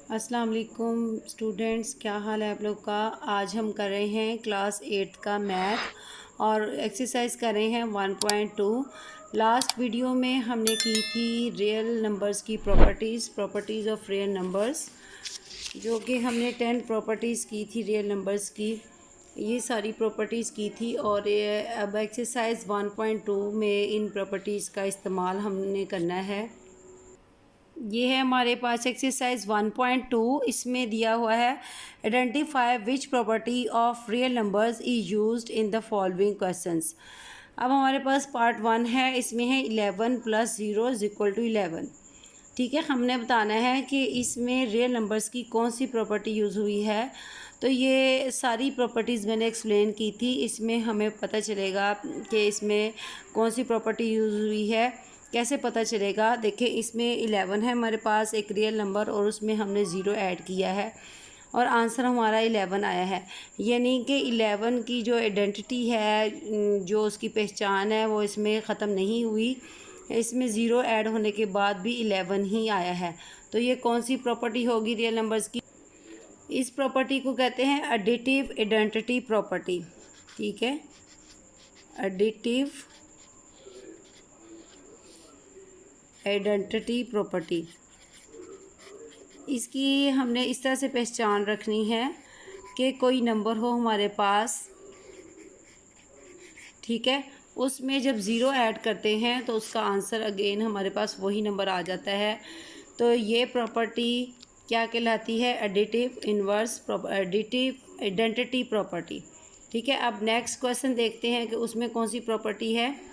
अस्सलाम वालेकुम स्टूडेंट्स, क्या हाल है आप लोग का। आज हम कर रहे हैं क्लास 8 का मैथ और एक्सरसाइज कर रहे हैं 1.2। लास्ट वीडियो में हमने की थी रियल नंबर्स की प्रॉपर्टीज़ ऑफ रियल नंबर्स, जो कि हमने 10 प्रॉपर्टीज़ की थी रियल नंबर्स की। ये सारी प्रॉपर्टीज़ की थी और अब एक्सरसाइज 1.2 में इन प्रॉपर्टीज़ का इस्तेमाल हमने करना है। ये है हमारे पास एक्सरसाइज 1.2। इसमें दिया हुआ है identify which property of real numbers is used in the following questions. अब हमारे पास पार्ट 1 है, इसमें है 11 + 0 = 11। ठीक है, हमने बताना है कि इसमें रियल नंबर्स की कौन सी प्रॉपर्टी यूज़ हुई है। तो ये सारी प्रॉपर्टीज़ मैंने एक्सप्लेन की थी, इसमें हमें पता चलेगा कि इसमें कौन सी प्रॉपर्टी यूज़ हुई है। कैसे पता चलेगा, देखिए इसमें 11 है हमारे पास एक रियल नंबर और उसमें हमने 0 ऐड किया है और आंसर हमारा 11 आया है। यानी कि 11 की जो आइडेंटिटी है, जो उसकी पहचान है, वो इसमें ख़त्म नहीं हुई। इसमें 0 ऐड होने के बाद भी 11 ही आया है। तो ये कौन सी प्रॉपर्टी होगी रियल नंबर्स की। इस प्रॉपर्टी को कहते हैं एडिटिव आइडेंटिटी प्रॉपर्टी। ठीक है, एडिटिव आइडेंटिटी प्रॉपर्टी। इसकी हमने इस तरह से पहचान रखनी है कि कोई नंबर हो हमारे पास, ठीक है, उसमें जब 0 ऐड करते हैं तो उसका आंसर अगेन हमारे पास वही नंबर आ जाता है। तो ये प्रॉपर्टी क्या कहलाती है, additive inverse additive identity property. ठीक है, अब नेक्स्ट क्वेश्चन देखते हैं कि उसमें कौन सी प्रॉपर्टी है।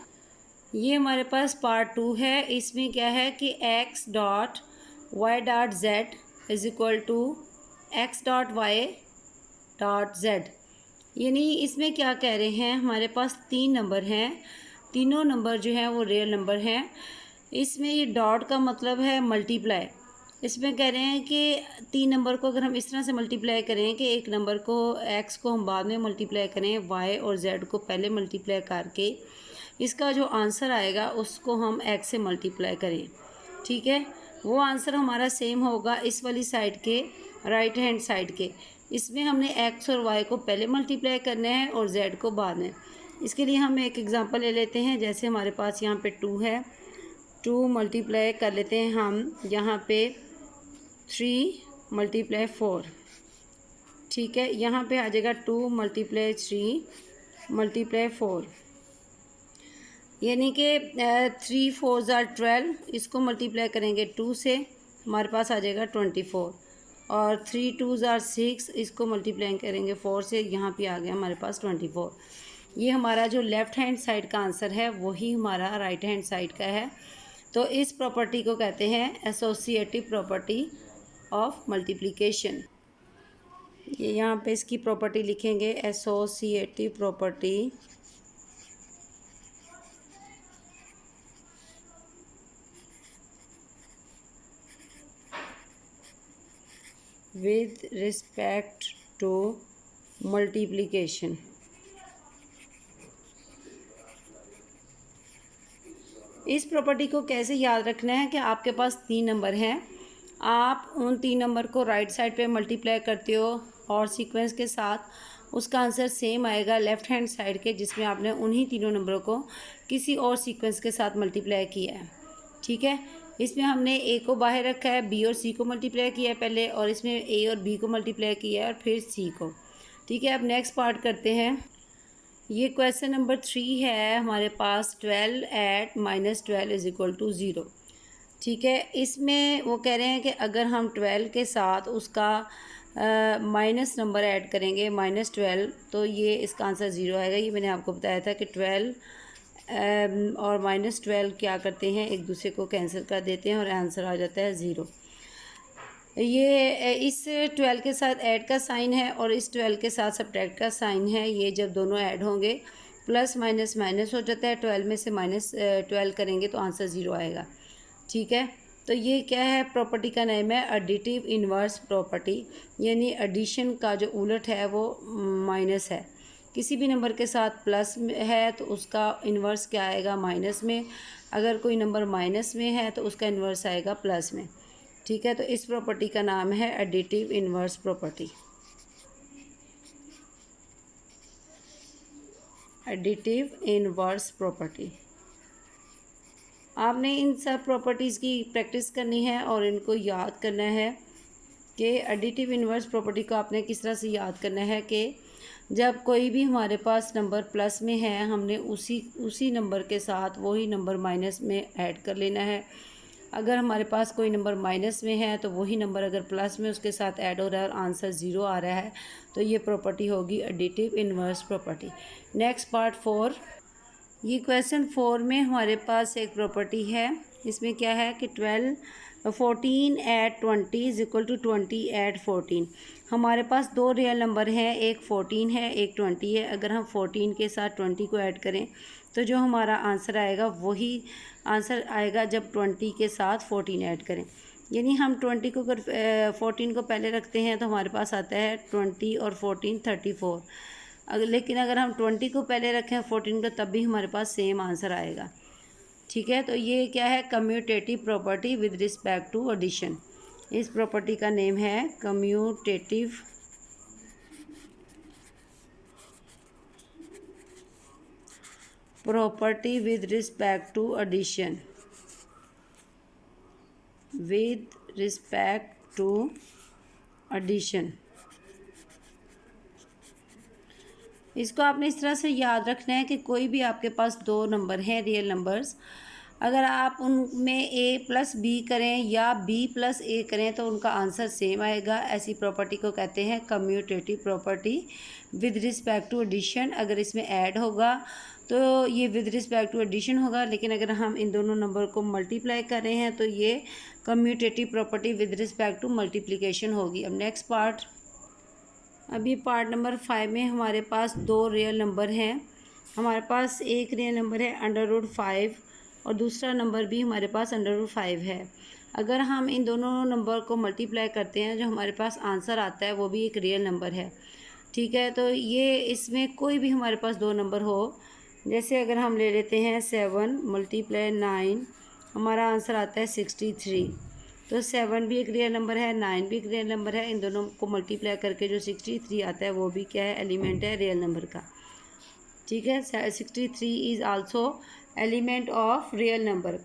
ये हमारे पास पार्ट 2 है। इसमें क्या है कि x.y.z = x.y.z। यानी इसमें क्या कह रहे हैं, हमारे पास 3 नंबर हैं, तीनों नंबर जो हैं वो रियल नंबर हैं। इसमें ये डॉट का मतलब है मल्टीप्लाई। इसमें कह रहे हैं कि 3 नंबर को अगर हम इस तरह से मल्टीप्लाई करें कि एक नंबर को x को हम बाद में मल्टीप्लाई करें, y और z को पहले मल्टीप्लाई करके इसका जो आंसर आएगा उसको हम x से मल्टीप्लाई करें। ठीक है, वो आंसर हमारा सेम होगा इस वाली साइड के, राइट हैंड साइड के। इसमें हमने x और y को पहले मल्टीप्लाई करना है और z को बाद में। इसके लिए हम एक एग्जांपल ले लेते हैं। जैसे हमारे पास यहाँ पे 2 है, 2 मल्टीप्लाई कर लेते हैं हम यहाँ पे 3 × 4। ठीक है, यहाँ पे आ जाएगा 2 × 3 × 4, यानी कि 3 4 = 12। इसको मल्टीप्लाई करेंगे 2 से, हमारे पास आ जाएगा 24। और 3 2 = 6, इसको मल्टीप्लाई करेंगे 4 से, यहाँ पे आ गया हमारे पास 24। ये हमारा जो लेफ़्ट हैंड साइड का आंसर है वही हमारा राइट हैंड साइड का है। तो इस प्रॉपर्टी को कहते हैं एसोसिएटिव प्रॉपर्टी ऑफ मल्टीप्लिकेशन। ये यहाँ पे इसकी प्रॉपर्टी लिखेंगे, associative property with respect to multiplication। इस प्रॉपर्टी को कैसे याद रखना है कि आपके पास 3 नंबर हैं, आप उन 3 नंबर को राइट साइड पे मल्टीप्लाई करते हो और सीक्वेंस के साथ, उसका आंसर सेम आएगा लेफ़्ट हैंड साइड के, जिसमें आपने उन्हीं तीनों नंबरों को किसी और सीक्वेंस के साथ मल्टीप्लाई किया है। ठीक है, इसमें हमने a को बाहर रखा है, b और c को मल्टीप्लाई किया है पहले, और इसमें a और b को मल्टीप्लाई किया है और फिर c को। ठीक है, अब नेक्स्ट पार्ट करते हैं। ये क्वेश्चन नंबर 3 है हमारे पास, 12 @ -12 = 0। ठीक है, इसमें वो कह रहे हैं कि अगर हम 12 के साथ उसका माइनस नंबर ऐड करेंगे -12, तो ये इसका आंसर 0 आएगा। ये मैंने आपको बताया था कि 12 और -12 क्या करते हैं, एक दूसरे को कैंसिल कर देते हैं और आंसर आ जाता है 0। ये इस 12 के साथ ऐड का साइन है और इस 12 के साथ सब्ट्रैक्ट का साइन है। ये जब दोनों ऐड होंगे प्लस माइनस माइनस हो जाता है, 12 में से -12 करेंगे तो आंसर 0 आएगा। ठीक है, तो ये क्या है, प्रॉपर्टी का नेम है एडिटिव इन्वर्स प्रॉपर्टी, यानी एडिशन का जो उलट है वो माइनस है। किसी भी नंबर के साथ प्लस है तो उसका इन्वर्स क्या आएगा, माइनस में। अगर कोई नंबर माइनस में है तो उसका इन्वर्स आएगा प्लस में। ठीक है, तो इस प्रॉपर्टी का नाम है additive inverse property. Additive inverse property. आपने इन सब प्रॉपर्टीज़ की प्रैक्टिस करनी है और इनको याद करना है कि एडिटिव इन्वर्स प्रॉपर्टी को आपने किस तरह से याद करना है कि जब कोई भी हमारे पास नंबर प्लस में है, हमने उसी नंबर के साथ वही नंबर माइनस में ऐड कर लेना है। अगर हमारे पास कोई नंबर माइनस में है तो वही नंबर अगर प्लस में उसके साथ ऐड हो रहा है और आंसर ज़ीरो आ रहा है तो ये प्रॉपर्टी होगी additive inverse property. Next part 4। ये क्वेश्चन 4 में हमारे पास एक प्रॉपर्टी है। इसमें क्या है कि 14 add 20 is equal to 20 add 14। हमारे पास दो रियल नंबर हैं, एक 14 है एक 20 है। अगर हम 14 के साथ 20 को ऐड करें तो जो हमारा आंसर आएगा वही आंसर आएगा जब 20 के साथ 14 ऐड करें। यानी हम 20 को अगर 14 को पहले रखते हैं तो हमारे पास आता है 20 और 14 34। लेकिन अगर हम 20 को पहले रखें 14 को तब भी हमारे पास सेम आंसर आएगा। ठीक है, तो ये क्या है, commutative property with respect to addition. इस प्रॉपर्टी का नेम है commutative property with respect to addition. With respect to addition. इसको आपने इस तरह से याद रखना है कि कोई भी आपके पास दो नंबर हैं रियल नंबर्स, अगर आप उनमें a प्लस बी करें या b प्लस a करें तो उनका आंसर सेम आएगा। ऐसी प्रॉपर्टी को कहते हैं commutative property with respect to addition. अगर इसमें ऐड होगा तो ये विद रिस्पेक्ट टू एडिशन होगा, लेकिन अगर हम इन दोनों नंबर को मल्टीप्लाई कर रहे हैं तो ये commutative property with respect to multiplication होगी। अब नेक्स्ट पार्ट। अभी पार्ट नंबर 5 में हमारे पास दो रियल नंबर हैं। हमारे पास एक रियल नंबर है √5 और दूसरा नंबर भी हमारे पास √5 है। अगर हम इन दोनों नंबर को मल्टीप्लाई करते हैं जो हमारे पास आंसर आता है वो भी एक रियल नंबर है। ठीक है, तो ये इसमें कोई भी हमारे पास दो नंबर हो, जैसे अगर हम ले लेते हैं 7 × 9 हमारा आंसर आता है 63। तो 7 भी एक रियल नंबर है, 9 भी एक रियल नंबर है। इन दोनों को मल्टीप्लाई करके जो 63 आता है वो भी क्या है, एलिमेंट है रियल नंबर का। ठीक है, 63 is also element of real number.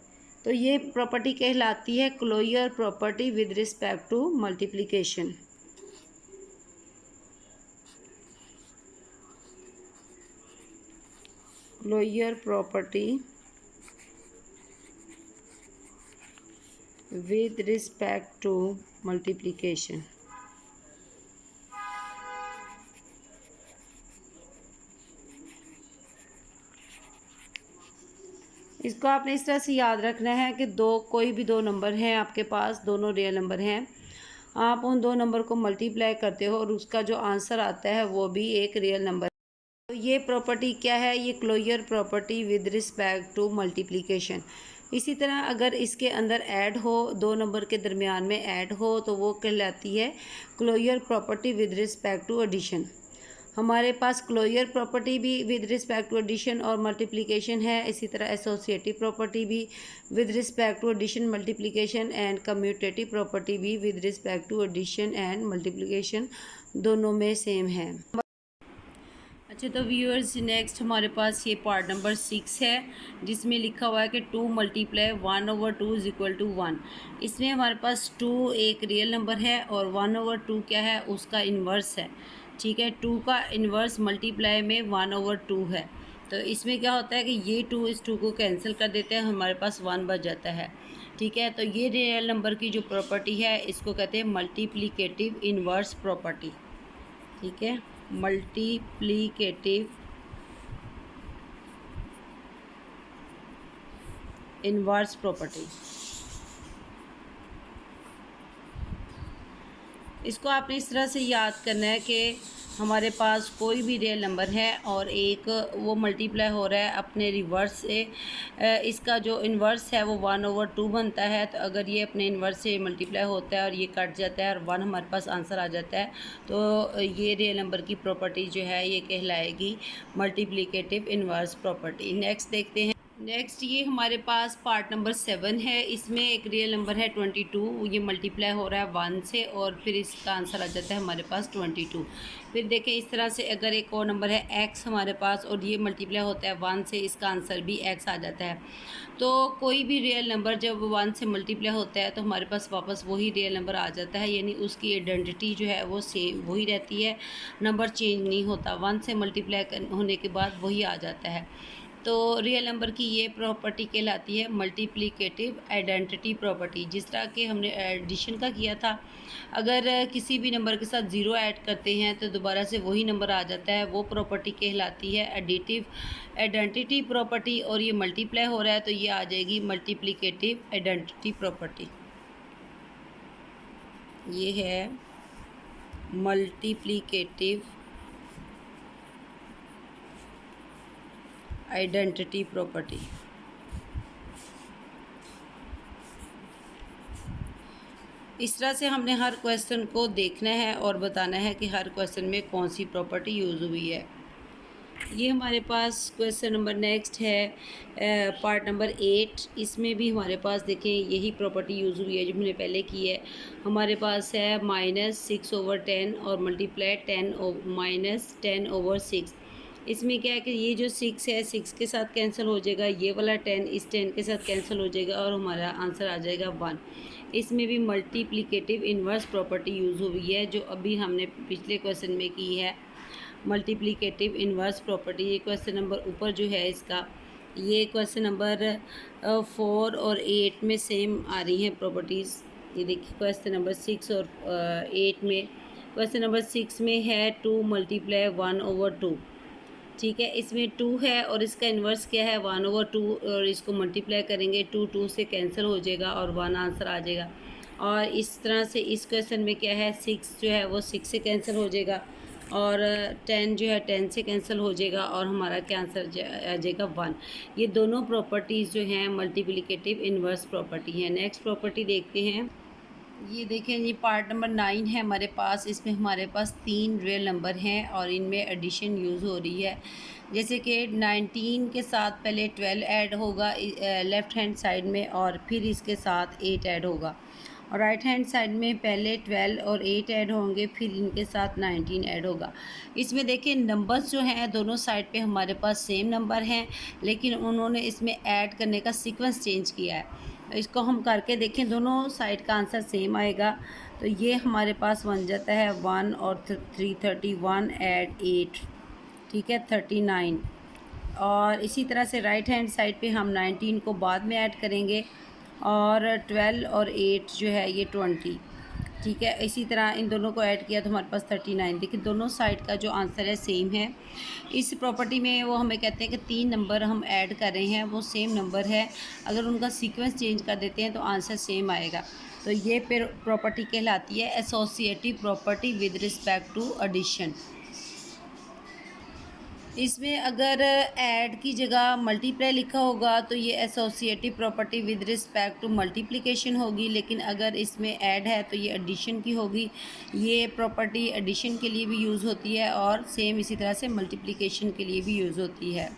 तो ये प्रॉपर्टी कहलाती है closure property with respect to multiplication. Closure property with respect to multiplication। इसको आपने इस तरह से याद रखना है कि कोई भी दो नंबर हैं आपके पास, दोनों रियल नंबर हैं, आप उन दो नंबर को मल्टीप्लाई करते हो और उसका जो आंसर आता है वो भी एक रियल नंबर। तो ये प्रॉपर्टी क्या है, ये closure property with respect to multiplication. इसी तरह अगर इसके अंदर ऐड हो, दो नंबर के दरमियान में ऐड हो तो वो कहलाती है closure property with respect to addition. हमारे पास क्लोजर प्रॉपर्टी भी विद रिस्पेक्ट टू एडिशन और मल्टीप्लिकेशन है। इसी तरह एसोसिएटिव प्रॉपर्टी भी with respect to addition multiplication and commutative property भी with respect to addition and multiplication दोनों में सेम है। अच्छा, तो व्यूअर्स नेक्स्ट हमारे पास ये पार्ट नंबर 6 है जिसमें लिखा हुआ है कि 2 × 1/2 इज इक्वल टू 1। इसमें हमारे पास 2 एक रियल नंबर है और 1/2 क्या है, उसका इन्वर्स है। ठीक है, 2 का इन्वर्स मल्टीप्लाई में 1/2 है। तो इसमें क्या होता है कि ये 2 इस 2 को कैंसिल कर देते हैं, हमारे पास 1 बच जाता है। ठीक है, तो ये रियल नंबर की जो प्रॉपर्टी है इसको कहते हैं मल्टीप्लिकेटिव इन्वर्स प्रॉपर्टी। ठीक है, मल्टीप्लिकेटिव इन्वर्स प्रॉपर्टी। इसको आपने इस तरह से याद करना है कि हमारे पास कोई भी रियल नंबर है और एक वो मल्टीप्लाई हो रहा है अपने रिवर्स से, इसका जो इन्वर्स है वो 1/2 बनता है। तो अगर ये अपने इन्वर्स से मल्टीप्लाई होता है और ये कट जाता है और 1 हमारे पास आंसर आ जाता है तो ये रियल नंबर की प्रॉपर्टी जो है ये कहलाएगी मल्टीप्लिकेटिव इन्वर्स प्रॉपर्टी। नेक्स्ट देखते हैं। नेक्स्ट ये हमारे पास पार्ट नंबर 7 है। इसमें एक रियल नंबर है 22, ये मल्टीप्लाई हो रहा है 1 से और फिर इसका आंसर आ जाता है हमारे पास 22। फिर देखें इस तरह से अगर एक और नंबर है x हमारे पास और ये मल्टीप्लाई होता है 1 से, इसका आंसर भी x आ जाता है। तो कोई भी रियल नंबर जब 1 से मल्टीप्लाई होता है तो हमारे पास वापस वही रियल नंबर आ जाता है, यानी उसकी आइडेंटिटी जो है वो सेम वही रहती है, नंबर चेंज नहीं होता। 1 से मल्टीप्लाई होने के बाद वही आ जाता है। तो रियल नंबर की ये प्रॉपर्टी कहलाती है मल्टीप्लिकेटिव आइडेंटिटी प्रॉपर्टी। जिस तरह के हमने एडिशन का किया था, अगर किसी भी नंबर के साथ ज़ीरो ऐड करते हैं तो दोबारा से वही नंबर आ जाता है, वो प्रॉपर्टी कहलाती है एडिटिव आइडेंटिटी प्रॉपर्टी। और ये मल्टीप्लाई हो रहा है तो ये आ जाएगी मल्टीप्लिकेटिव आइडेंटिटी प्रॉपर्टी। ये है मल्टीप्लिकेटिव आइडेंटिटी प्रॉपर्टी। इस तरह से हमने हर क्वेश्चन को देखना है और बताना है कि हर क्वेश्चन में कौन सी प्रॉपर्टी यूज़ हुई है। ये हमारे पास क्वेश्चन नंबर नेक्स्ट है पार्ट नंबर 8। इसमें भी हमारे पास देखें यही प्रॉपर्टी यूज़ हुई है जो हमने पहले की है। हमारे पास है -6/10 और मल्टीप्लाई 10 इसमें क्या है कि ये जो 6 है 6 के साथ कैंसिल हो जाएगा, ये वाला 10 इस 10 के साथ कैंसिल हो जाएगा और हमारा आंसर आ जाएगा 1। इसमें भी मल्टीप्लिकेटिव इन्वर्स प्रॉपर्टी यूज़ हुई है जो अभी हमने पिछले क्वेश्चन में की है, मल्टीप्लिकेटिव इन्वर्स प्रॉपर्टी। ये क्वेश्चन नंबर ऊपर जो है इसका, ये क्वेश्चन नंबर 4 और 8 में सेम आ रही हैं प्रॉपर्टीज़। ये देखिए क्वेश्चन नंबर 6 और 8 में, क्वेश्चन नंबर 6 में है 2 × 1/2। ठीक है, इसमें 2 है और इसका इन्वर्स क्या है 1/2 और इसको मल्टीप्लाई करेंगे 2 से कैंसिल हो जाएगा और 1 आंसर आ जाएगा। और इस तरह से इस क्वेश्चन में क्या है 6 जो है वो 6 से कैंसिल हो जाएगा और 10 जो है 10 से कैंसिल हो जाएगा और हमारा क्या आंसर आ जाएगा 1। ये दोनों प्रॉपर्टीज़ जो हैं मल्टीप्लिकेटिव इन्वर्स प्रॉपर्टी हैं। नेक्स्ट प्रॉपर्टी देखते हैं। ये देखें ये पार्ट नंबर 9 है हमारे पास। इसमें हमारे पास 3 रियल नंबर हैं और इनमें एडिशन यूज़ हो रही है। जैसे कि 19 के साथ पहले 12 ऐड होगा लेफ़्ट हैंड साइड में और फिर इसके साथ 8 ऐड होगा, और राइट हैंड साइड में पहले 12 और 8 ऐड होंगे फिर इनके साथ 19 ऐड होगा। इसमें देखिए नंबर्स जो हैं दोनों साइड पे हमारे पास सेम नंबर हैं, लेकिन उन्होंने इसमें ऐड करने का सीक्वेंस चेंज किया है। इसको हम करके देखें, दोनों साइड का आंसर सेम आएगा। तो ये हमारे पास बन जाता है 1 और 3 31 ऐड 8, ठीक है 39। और इसी तरह से राइट हैंड साइड पे हम 19 को बाद में ऐड करेंगे और 12 और 8 जो है ये 20, ठीक है। इसी तरह इन दोनों को ऐड किया तो हमारे पास 39। देखिए दोनों साइड का जो आंसर है सेम है। इस प्रॉपर्टी में वो हमें कहते हैं कि 3 नंबर हम ऐड कर रहे हैं वो सेम नंबर है, अगर उनका सीक्वेंस चेंज कर देते हैं तो आंसर सेम आएगा। तो ये फिर प्रॉपर्टी कहलाती है associative property with respect to addition. इसमें अगर ऐड की जगह मल्टीप्लाई लिखा होगा तो ये associative property with respect to multiplication होगी, लेकिन अगर इसमें ऐड है तो ये एडिशन की होगी। ये प्रॉपर्टी एडिशन के लिए भी यूज़ होती है और सेम इसी तरह से मल्टीप्लिकेशन के लिए भी यूज़ होती है।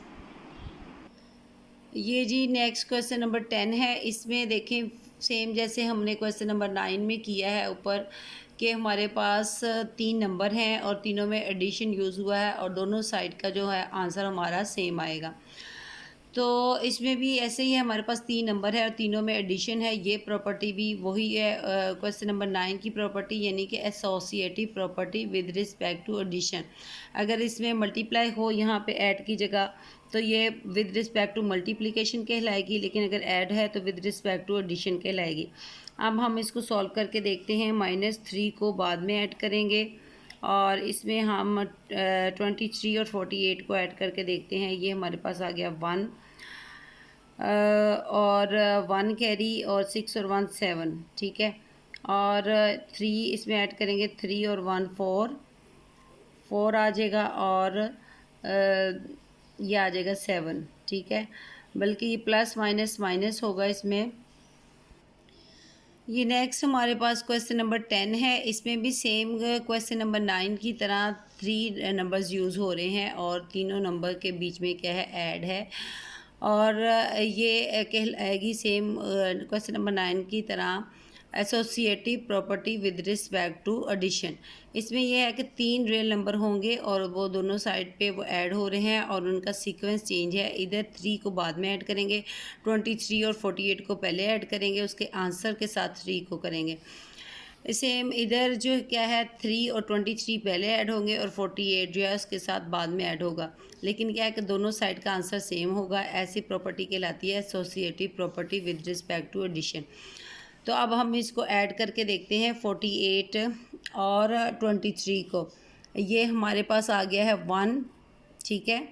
ये जी नेक्स्ट क्वेश्चन नंबर 10 है। इसमें देखें सेम जैसे हमने क्वेश्चन नंबर 9 में किया है ऊपर, कि हमारे पास 3 नंबर हैं और तीनों में एडिशन यूज़ हुआ है और दोनों साइड का जो है आंसर हमारा सेम आएगा। तो इसमें भी ऐसे ही है, हमारे पास 3 नंबर है और तीनों में एडिशन है। ये प्रॉपर्टी भी वही है क्वेश्चन नंबर 9 की प्रॉपर्टी, यानी कि associative property with respect to addition. अगर इसमें मल्टीप्लाई हो यहाँ पे ऐड की जगह तो ये विद रिस्पेक्ट टू मल्टीप्लिकेशन कहलाएगी, लेकिन अगर ऐड है तो विद रिस्पेक्ट टू एडिशन कहलाएगी। अब हम इसको सॉल्व करके देखते हैं। -3 को बाद में ऐड करेंगे और इसमें हम 23 और 48 को ऐड करके देखते हैं। ये हमारे पास आ गया 1 और 1 कैरी और 6 और 1 7, ठीक है। और 3 इसमें ऐड करेंगे, 3 और 1 4 आ जाएगा और ये आ जाएगा 7, ठीक है। बल्कि ये प्लस माइनस माइनस होगा इसमें। ये नेक्स्ट हमारे पास क्वेश्चन नंबर 10 है। इसमें भी सेम क्वेश्चन नंबर 9 की तरह 3 नंबर्स यूज़ हो रहे हैं और तीनों नंबर के बीच में क्या है ऐड है। और ये कहलाएगी सेम क्वेश्चन नंबर 9 की तरह associative property with respect to addition. इसमें यह है कि 3 रियल नंबर होंगे और वो दोनों साइड पे वो ऐड हो रहे हैं और उनका सीक्वेंस चेंज है। इधर 3 को बाद में ऐड करेंगे, 23 और 48 को पहले ऐड करेंगे, उसके आंसर के साथ 3 को करेंगे। सेम इधर जो क्या है 3 और 23 पहले ऐड होंगे और 48 जो है उसके साथ बाद में ऐड होगा। लेकिन क्या है कि दोनों साइड का आंसर सेम होगा। ऐसी प्रॉपर्टी कहलाती है associative property with respect to addition. तो अब हम इसको ऐड करके देखते हैं 48 और 23 को। ये हमारे पास आ गया है 1, ठीक है,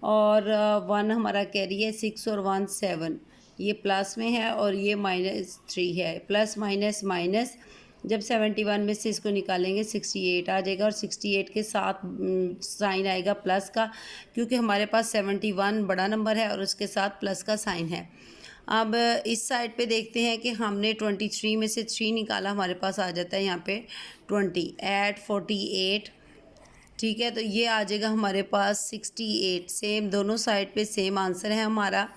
और 1 हमारा कैरी है, 6 और 1 7, ये प्लस में है और ये -3 है। प्लस माइनस माइनस, जब 71 में से इसको निकालेंगे 68 आ जाएगा और 68 के साथ साइन आएगा प्लस का, क्योंकि हमारे पास 71 बड़ा नंबर है और उसके साथ प्लस का साइन है। अब इस साइड पे देखते हैं कि हमने 23 में से 3 निकाला, हमारे पास आ जाता है यहाँ पे 20 ऐड 48, ठीक है, तो ये आ जाएगा हमारे पास 68। सेम दोनों साइड पे सेम आंसर है हमारा,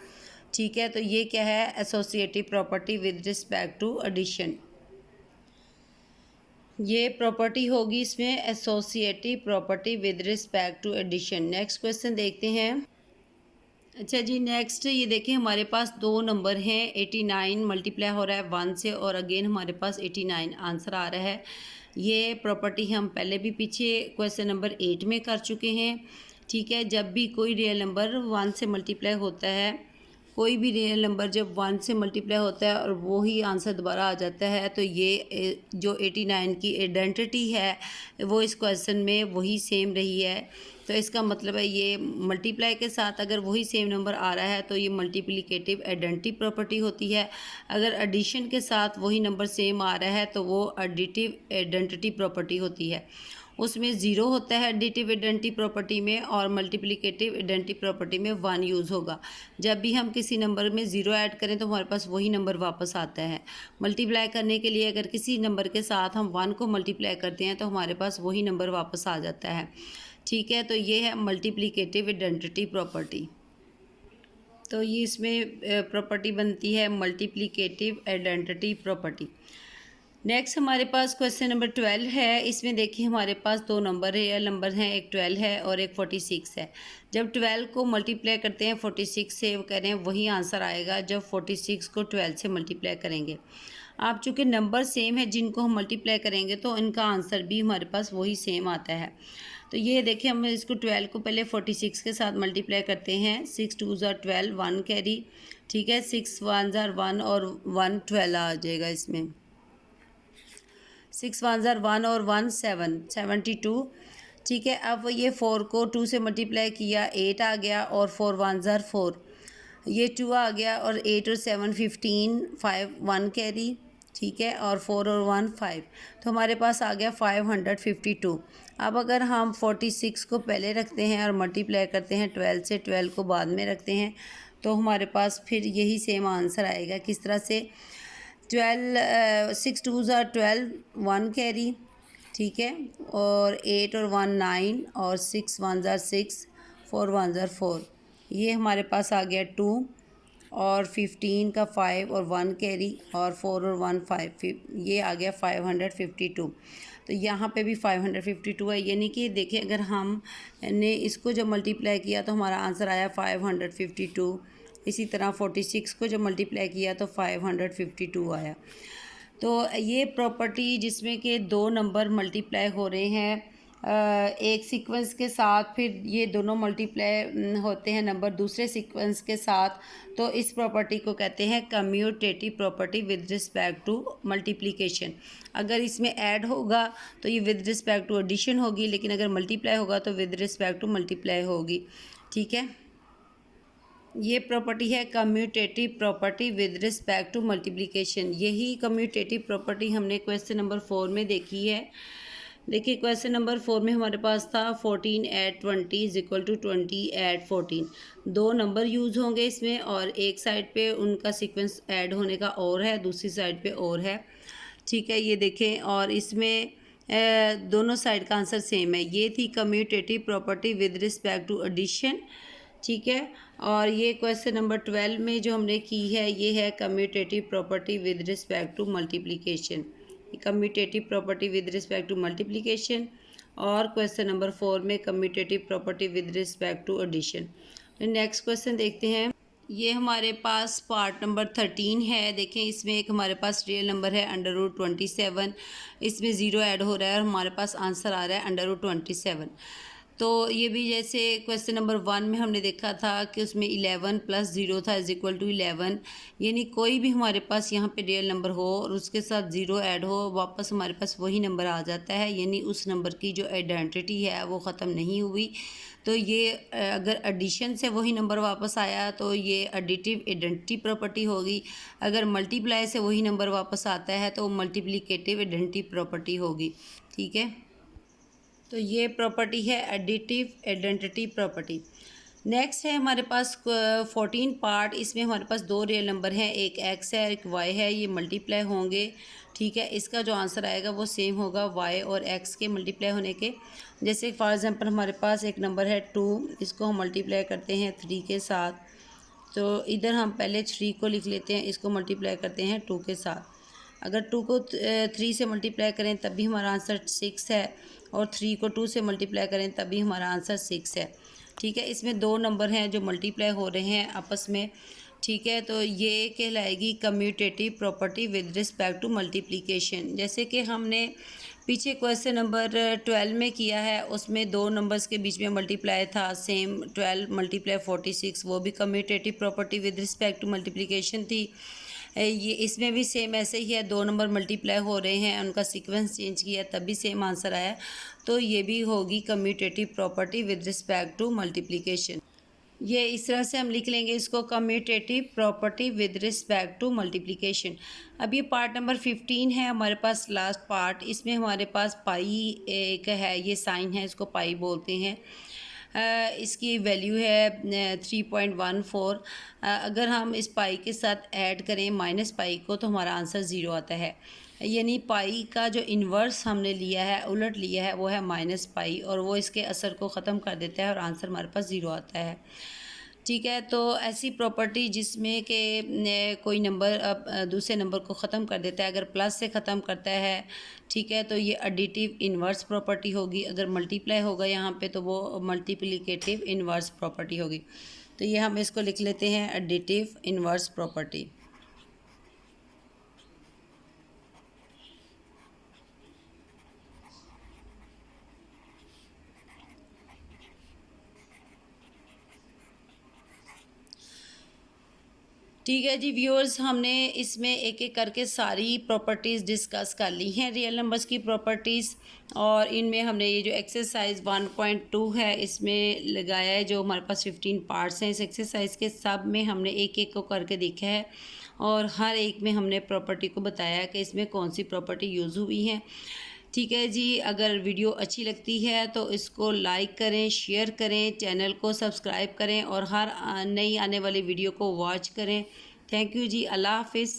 ठीक है। तो ये क्या है associative property with respect to addition. ये प्रॉपर्टी होगी इसमें associative property with respect to addition. Next question देखते हैं। अच्छा जी, नेक्स्ट ये देखें हमारे पास 2 नंबर हैं, 89 मल्टीप्लाई हो रहा है 1 से और अगेन हमारे पास 89 आंसर आ रहा है। ये प्रॉपर्टी हम पहले भी पीछे क्वेश्चन नंबर 8 में कर चुके हैं, ठीक है। जब भी कोई रियल नंबर 1 से मल्टीप्लाई होता है, कोई भी रियल नंबर जब 1 से मल्टीप्लाई होता है और वही आंसर दोबारा आ जाता है, तो ये जो 89 की आइडेंटिटी है वो इस क्वेश्चन में वही सेम रही है। तो इसका मतलब है ये मल्टीप्लाई के साथ अगर वही सेम नंबर आ रहा है तो ये मल्टीप्लिकेटिव आइडेंटिटी प्रॉपर्टी होती है। अगर एडिशन के साथ वही नंबर सेम आ रहा है तो वो एडिटिव आइडेंटिटी प्रॉपर्टी होती है। उसमें 0 होता है एडिटिव आइडेंटिटी प्रॉपर्टी में और मल्टीप्लिकेटिव आइडेंटिटी प्रॉपर्टी में 1 यूज़ होगा। जब भी हम किसी नंबर में 0 ऐड करें तो हमारे पास वही नंबर वापस आता है। मल्टीप्लाई करने के लिए अगर किसी नंबर के साथ हम 1 को मल्टीप्लाई करते हैं तो हमारे पास वही नंबर वापस आ जाता है, ठीक है। तो ये है मल्टीप्लिकेटिव आइडेंटिटी प्रॉपर्टी। तो ये इसमें प्रॉपर्टी बनती है मल्टीप्लिकेटिव आइडेंटिटी प्रॉपर्टी। नेक्स्ट हमारे पास क्वेश्चन नंबर 12 है। इसमें देखिए हमारे पास 2 नंबर रियल नंबर हैं, एक 12 है और एक 46 है। जब 12 को मल्टीप्लाई करते हैं 46 से, वो कह रहे हैं वही आंसर आएगा जब 46 को 12 से मल्टीप्लाई करेंगे। आप चूँकि नंबर सेम है जिनको हम मल्टीप्लाई करेंगे तो इनका आंसर भी हमारे पास वही सेम आता है। तो ये देखिए हम इसको 12 को पहले 46 के साथ मल्टीप्लाई करते हैं। 6 2 ज़ार 12, 1 कैरी, ठीक है। 6 1 ज़ार 1 और 1 12 आ जाएगा इसमें। 6 1 ज़ार 1 और 1 7, 72, ठीक है। अब ये 4 को 2 से मल्टीप्लाई किया, 8 आ गया और 4 1 ज़ार 4, ये 2 आ गया और 8 और 7 15, 5 1 कैरी, ठीक है, और 4 और 1 5, तो हमारे पास आ गया 552। अब अगर हम 46 को पहले रखते हैं और मल्टीप्लाई करते हैं 12 से, 12 को बाद में रखते हैं, तो हमारे पास फिर यही सेम आंसर आएगा। किस तरह से 6 2 ज़ार 12, 1 कैरी, ठीक है, और 8 और 1 9 और 6 1 ज़ार 6, 4 1 ज़ार 4, ये हमारे पास आ गया 2 और 15 का 5 और 1 कैरी और 4 और 1 5, ये आ गया 552। तो यहाँ पे भी 552 है, यानी कि देखिए अगर हम ने इसको जब मल्टीप्लाई किया तो हमारा आंसर आया 552। इसी तरह 46 को जब मल्टीप्लाई किया तो 552 आया। तो ये प्रॉपर्टी जिसमें कि 2 नंबर मल्टीप्लाई हो रहे हैं एक सीक्वेंस के साथ, फिर ये दोनों मल्टीप्लाई होते हैं नंबर दूसरे सीक्वेंस के साथ, तो इस प्रॉपर्टी को कहते हैं commutative property with respect to multiplication. अगर इसमें ऐड होगा तो ये विद रिस्पेक्ट टू एडिशन होगी, लेकिन अगर मल्टीप्लाई होगा तो विद रिस्पेक्ट टू मल्टीप्लाई होगी, ठीक है। ये प्रॉपर्टी है commutative property with respect to multiplication. यही कम्यूटेटिव प्रॉपर्टी हमने क्वेश्चन नंबर 4 में देखी है। देखिए क्वेश्चन नंबर 4 में हमारे पास था 14 add 20 is equal to 20 add 14। 2 number use होंगे इसमें और एक साइड पे उनका सीक्वेंस ऐड होने का और है, दूसरी साइड पे और है, ठीक है। ये देखें और इसमें दोनों साइड का आंसर सेम है। ये थी commutative property with respect to addition, ठीक है। और ये क्वेश्चन नंबर 12 में जो हमने की है ये है commutative property with respect to multiplication. Commutative property with respect to multiplication. और क्वेश्चन नंबर 4 में commutative property with respect to addition. Next question देखते हैं। ये हमारे पास पार्ट नंबर 13 है। देखें इसमें एक हमारे पास रियल नंबर है √27, इसमें ज़ीरो ऐड हो रहा है और हमारे पास आंसर आ रहा है √27। तो ये भी जैसे क्वेश्चन नंबर 1 में हमने देखा था कि उसमें 11 + 0 था = 11, यानी कोई भी हमारे पास यहाँ पे रियल नंबर हो और उसके साथ ज़ीरो ऐड हो, वापस हमारे पास वही नंबर आ जाता है, यानी उस नंबर की जो आइडेंटिटी है वो ख़त्म नहीं हुई। तो ये अगर एडिशन से वही नंबर वापस आया तो ये एडिटिव आइडेंटिटी प्रॉपर्टी होगी। अगर मल्टीप्लाई से वही नंबर वापस आता है तो मल्टीप्लिकेटिव आइडेंटिटी प्रॉपर्टी होगी। ठीक है, तो ये प्रॉपर्टी है एडिटिव आइडेंटिटी प्रॉपर्टी। नेक्स्ट है हमारे पास 14 पार्ट। इसमें हमारे पास दो रियल नंबर हैं, एक x है एक y है, ये मल्टीप्लाई होंगे। ठीक है, इसका जो आंसर आएगा वो सेम होगा y और x के मल्टीप्लाई होने के। जैसे फॉर एग्जांपल हमारे पास एक नंबर है 2, इसको हम मल्टीप्लाई करते हैं 3 के साथ, तो इधर हम पहले 3 को लिख लेते हैं, इसको मल्टीप्लाई करते हैं 2 के साथ। अगर 2 को 3 से मल्टीप्लाई करें तब भी हमारा आंसर 6 है, और 3 को 2 से मल्टीप्लाई करें तब भी हमारा आंसर 6 है। ठीक है, इसमें दो नंबर हैं जो मल्टीप्लाई हो रहे हैं आपस में। ठीक है, तो ये कहलाएगी commutative property with respect to multiplication. जैसे कि हमने पीछे क्वेश्चन नंबर 12 में किया है, उसमें दो नंबर्स के बीच में मल्टीप्लाई था, सेम 12 × 46, वो भी commutative property with respect to multiplication थी। ये इसमें भी सेम ऐसे ही है, दो नंबर मल्टीप्लाई हो रहे हैं, उनका सीक्वेंस चेंज किया तभी सेम आंसर आया, तो ये भी होगी commutative property with respect to multiplication. ये इस तरह से हम लिख लेंगे इसको, commutative property with respect to multiplication. अब ये पार्ट नंबर 15 है हमारे पास, लास्ट पार्ट। इसमें हमारे पास पाई एक है, ये साइन है, इसको पाई बोलते हैं। इसकी वैल्यू है 3.14। अगर हम इस पाई के साथ ऐड करें माइनस पाई को तो हमारा आंसर 0 आता है, यानी पाई का जो इन्वर्स हमने लिया है, उलट लिया है, वो है माइनस पाई, और वो इसके असर को ख़त्म कर देता है और आंसर हमारे पास 0 आता है। ठीक है, तो ऐसी प्रॉपर्टी जिसमें कि कोई नंबर दूसरे नंबर को ख़त्म कर देता है, अगर प्लस से ख़त्म करता है, ठीक है, तो ये एडिटिव इन्वर्स प्रॉपर्टी होगी। अगर मल्टीप्लाई होगा यहाँ पे तो वो मल्टीप्लिकेटिव इन्वर्स प्रॉपर्टी होगी। तो ये हम इसको लिख लेते हैं एडिटिव इन्वर्स प्रॉपर्टी। ठीक है जी व्यूअर्स, हमने इसमें एक एक करके सारी प्रॉपर्टीज़ डिस्कस कर ली हैं, रियल नंबर्स की प्रॉपर्टीज़। और इनमें हमने ये जो एक्सरसाइज 1.2 है इसमें लगाया है, जो हमारे पास 15 पार्ट्स हैं इस एक्सरसाइज के, सब में हमने एक एक को करके देखा है और हर एक में हमने प्रॉपर्टी को बताया कि इसमें कौन सी प्रॉपर्टी यूज़ हुई है। ठीक है जी, अगर वीडियो अच्छी लगती है तो इसको लाइक करें, शेयर करें, चैनल को सब्सक्राइब करें और हर नई आने वाली वीडियो को वॉच करें। थैंक यू जी, अल्लाह हाफिज़।